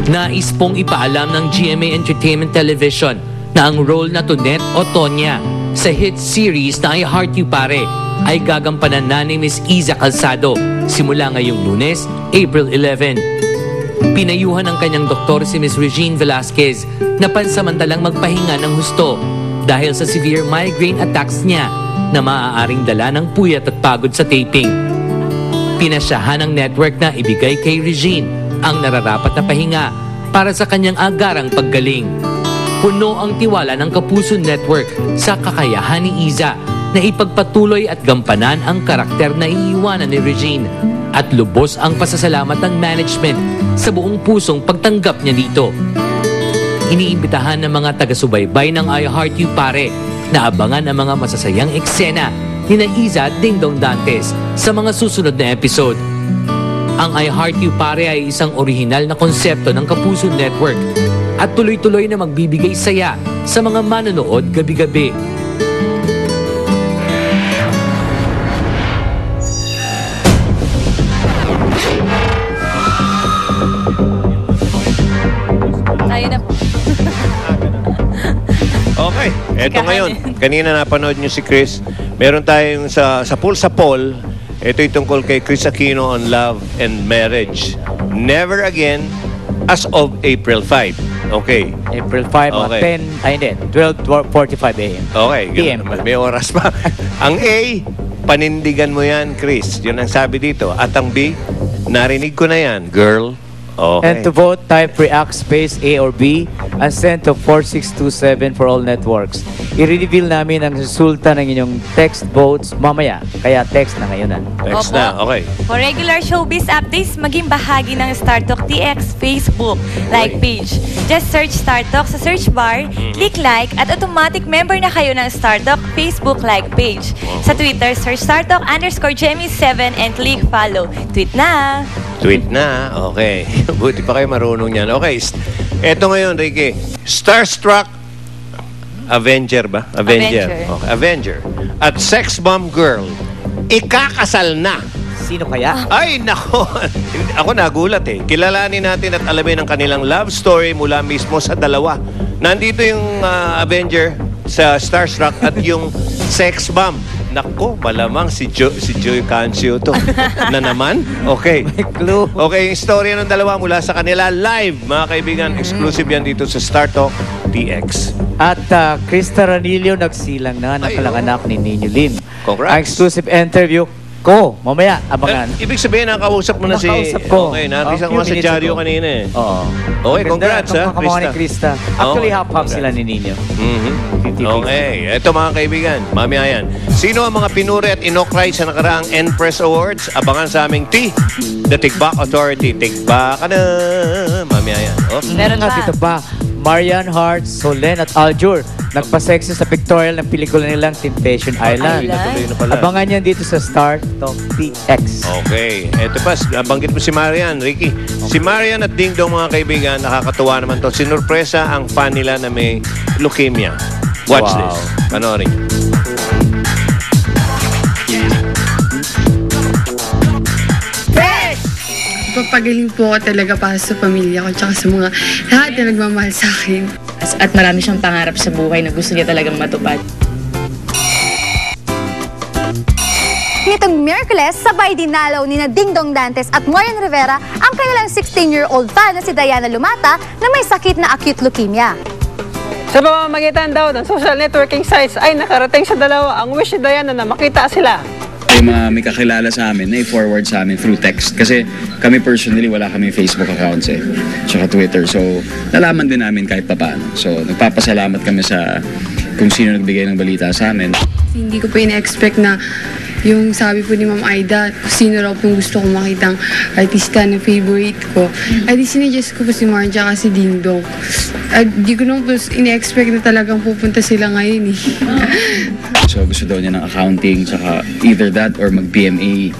Nais pong ipaalam ng GMA Entertainment Television na ang role na Tonet o Tonya sa hit series na I Heart You Pare ay gagampanan na ni Miss Iza Calzado simula ngayong Lunes, April 11. Pinayuhan ng kanyang doktor si Miss Regine Velasquez na pansamantalang magpahinga ng husto dahil sa severe migraine attacks niya na maaaring dala ng puyat at pagod sa taping. Pinasyahan ng network na ibigay kay Regine ang nararapat na pahinga para sa kanyang agarang paggaling. Puno ang tiwala ng Kapuso Network sa kakayahan ni Iza na ipagpatuloy at gampanan ang karakter na iiwanan ni Regine at lubos ang pasasalamat ng management sa buong pusong pagtanggap niya dito. Iniimbitahan ng mga taga-subaybay ng I Heart You Pare na abangan ang mga masasayang eksena ni Iza at Dingdong Dantes sa mga susunod na episode. Ang I Heart You Pare ay isang orihinal na konsepto ng Kapuso Network at tuloy-tuloy na magbibigay saya sa mga manonood gabi-gabi. Okay, eto ngayon. Kanina napanood niyo si Chris. Meron tayong sa Pool sa Paul. Ito yung tungkol kay Chris Aquino on love and marriage. Never again as of April 5. Okay. April 5 o 10, ay hindi, 12:45 a.m. Okay, PM. May oras pa. Ang A, panindigan mo yan, Chris. Yun ang sabi dito. At ang B, narinig ko na yan, girl. Okay. And to vote, type react space A or B and send to 4627 for all networks. I-reveal namin ang resulta ng inyong text votes mamaya. Kaya text na ngayon na. Text Opo. na, okay. For regular showbiz updates, maging bahagi ng StarTalk TX Facebook like page. Just search StarTalk sa search bar, click like, at automatic member na kayo ng StarTalk Facebook like page. Sa Twitter, search StarTalk_Jemmy7 and click follow. Tweet na! Tweet na, okay. Buti pa kayo marunong yan. Okay, eto ngayon, Ricky. Starstruck Avenger ba? Avenger. Okay. Avenger. At Sex Bomb Girl, ikakasal na. Sino kaya? Ay, nako. Ako nagulat eh. Kilalanin natin at alamin ang kanilang love story mula mismo sa dalawa. Nandito yung Avenger sa Starstruck at yung Sex Bomb. Nako, malamang si Joy Cancio to. Na naman? Okay. May clue. Okay, yung istorya ng dalawa mula sa kanila live, mga kaibigan. Exclusive yan dito sa StarTalk TX. At Krista Ranillo nagsilang na nakalanganak ni Nino Lim. Congrats. Ang exclusive interview ko, mamaya, abangan. Ibig sabihin, nakausap mo na si... Nakausap ko. Okay, narisan ko nga sa Few minutes dyaryo ago. kanina eh. Oo. Okay, congrats ha, Krista. Ni Krista. Actually, Oo, half-half sila ni Nino. 50-50. Okay, eto mga kaibigan, mamaya yan. Sino ang mga pinuri at inokray sa nakaraang Empress Awards? Abangan sa aming T, The Tikbak Authority. Tikbak ka na, mamaya yan. Okay. Meron Nga pa. dito pa, Marian Hart, Solen at Aljur nagpa-sexy sa pictorial ng pelikula nilang Temptation Island. Natuloy na pala. Abangan yan dito sa StarTalk TX. Okay, eto pa, banggit mo si Marian, Ricky. Si Marian at Dingdong mga kaibigan, nakakatuwa naman to. Sinurpresa ang fan nila na may leukemia. Watch Wow. this. Panoorin. Papagaling po ako talaga para sa pamilya ko tsaka sa mga lahat na nagmamahal sa akin. At marami siyang pangarap sa buhay na gusto niya talagang matupad. Nitong Miyerkules, sabay dinalaw ni Dingdong Dantes at Marian Rivera ang kanilang 16-year-old fan na si Diana Lumata na may sakit na acute leukemia. Sa pamamagitan daw ng social networking sites ay nakarating sa dalawa ang wish ni Diana na makita sila. May kakilala sa amin na i-forward sa amin through text. Kasi kami personally, wala kami Facebook accounts eh. Tsaka Twitter. So, nalaman din namin kahit papaano. So, nagpapasalamat kami sa kung sino nagbigay ng balita sa amin. Hindi ko pa ina-expect na yung sabi po ni Ma'am Aida, kung sino raw pong gusto kong makitang artista na favorite ko. At sinadjust ko po si Marja kasi Dingdong. At di ko naman po ina-expect na talagang pupunta sila ngayon eh. So, gusto daw niya ng accounting, tsaka either that or mag-PMA.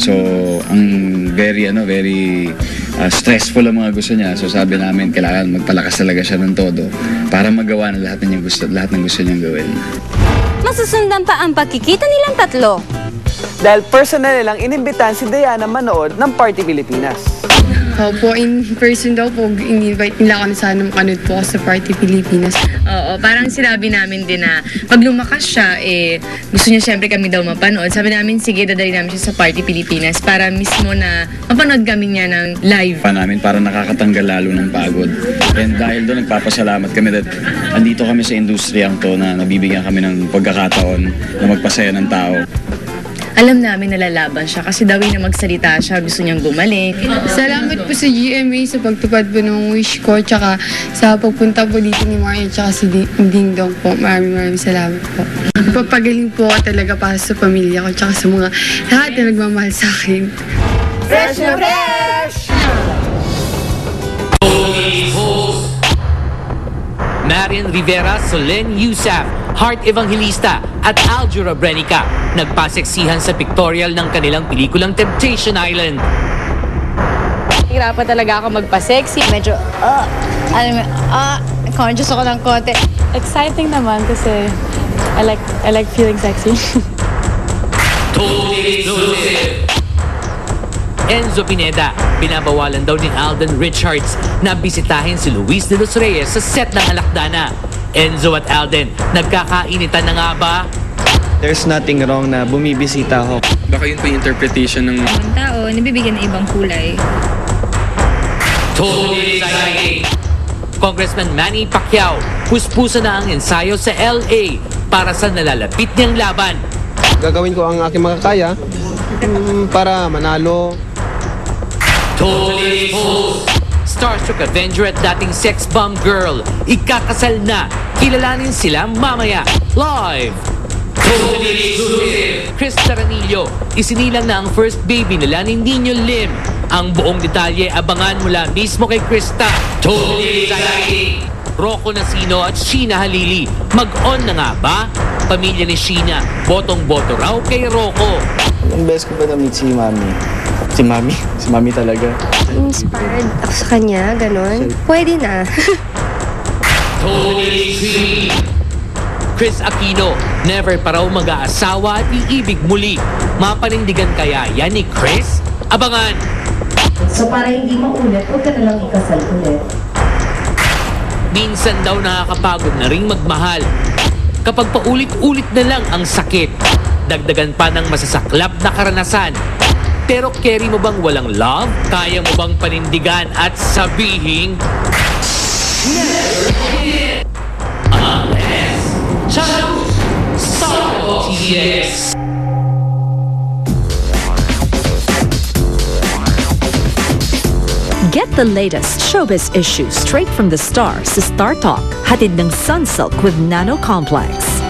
So, ang very stressful ang mga gusto niya. So, sabi namin, kailangan magpalakas talaga siya ng todo para magawa ng lahat ng gusto niyang gawin. Masusundan pa ang pagkikita nilang tatlo. Dahil personal nilang inimbitahan si Diana manood ng Party Pilipinas. Opo, in person daw po, in-invite nila ako na sana makanood po ako sa Party Pilipinas. Oo, parang sinabi namin din na pag lumakas siya, gusto niya syempre kami daw mapanood. Sabi namin, sige, dadali namin siya sa Party Pilipinas para mismo na mapanood kami niya ng live. Pa namin para nakakatanggal lalo ng pagod. And dahil doon, nagpapasalamat kami that andito kami sa industriyang to na nabibigyan kami ng pagkakataon na magpasaya ng tao. Alam namin nalalaban siya kasi daw na magsalita siya, gusto niyang gumaling. Salamat po sa GMA sa pagtupad po ng wish ko, tsaka sa pagpunta po dito ni Maria tsaka si Ding Dong po. Maraming salamat po. Papagaling po ako talaga para sa pamilya ko tsaka sa mga lahat na nagmamahal sa akin. Fresh na fresh! Marian Rivera, Solen Yusaf, Heart Evangelista at Aljura Brenica nagpaseksihan sa pictorial ng kanilang pelikulang Temptation Island. Hirapan talaga ako magpa-sexy. Medyo, conscious ako ng konti. Exciting naman kasi I like feeling sexy. Totally exclusive! Enzo Pineda, binabawalan daw ni Alden Richards na bisitahin si Luis de los Reyes sa set ng Alakdana. Enzo at Alden, nagkakainitan na nga ba? There's nothing wrong na bumibisita ako. Baka yun po yung interpretation ng Ang tao, nabibigyan ng ibang kulay. Totally exciting! Congressman Manny Pacquiao, puspusa na ang ensayo sa LA para sa nalalapit niyang laban. Gagawin ko ang aking makakaya para manalo. Totally exposed! Starstruck Avenger at dating sex bomb girl, ikakasal na. Kilalanin sila mamaya. Live! Totally exclusive! Chris Taranillo, isinilang na ang first baby nila ni Nino Lim. Ang buong detalye abangan mula mismo kay Krista. Totally exciting! Rocco Nacino at Sheena Halili, mag-on na nga ba? Pamilya ni Sheena, botong-boto raw kay Rocco. Ang best ko pa na-meet si Mami. Si Mami talaga. Inspired ako sa kanya, ganon. Pwede na. Totally free. Chris Aquino, never pa raw mag-aasawa at iibig muli. Mapanindigan kaya yan ni Chris? Abangan! So para hindi maulit, huwag ka na lang ikasal ulit. Minsan daw nakakapagod na ring magmahal. Kapag paulit-ulit na lang ang sakit, dagdagan pa ng masasaklap na karanasan. Pero carry mo bang walang love? Kaya mo bang panindigan at sabihin, never again? Unless, Startup TX. Get the latest showbiz issues straight from the stars sa Star Talk. Hatid ng Sunsilk with Nano Complex.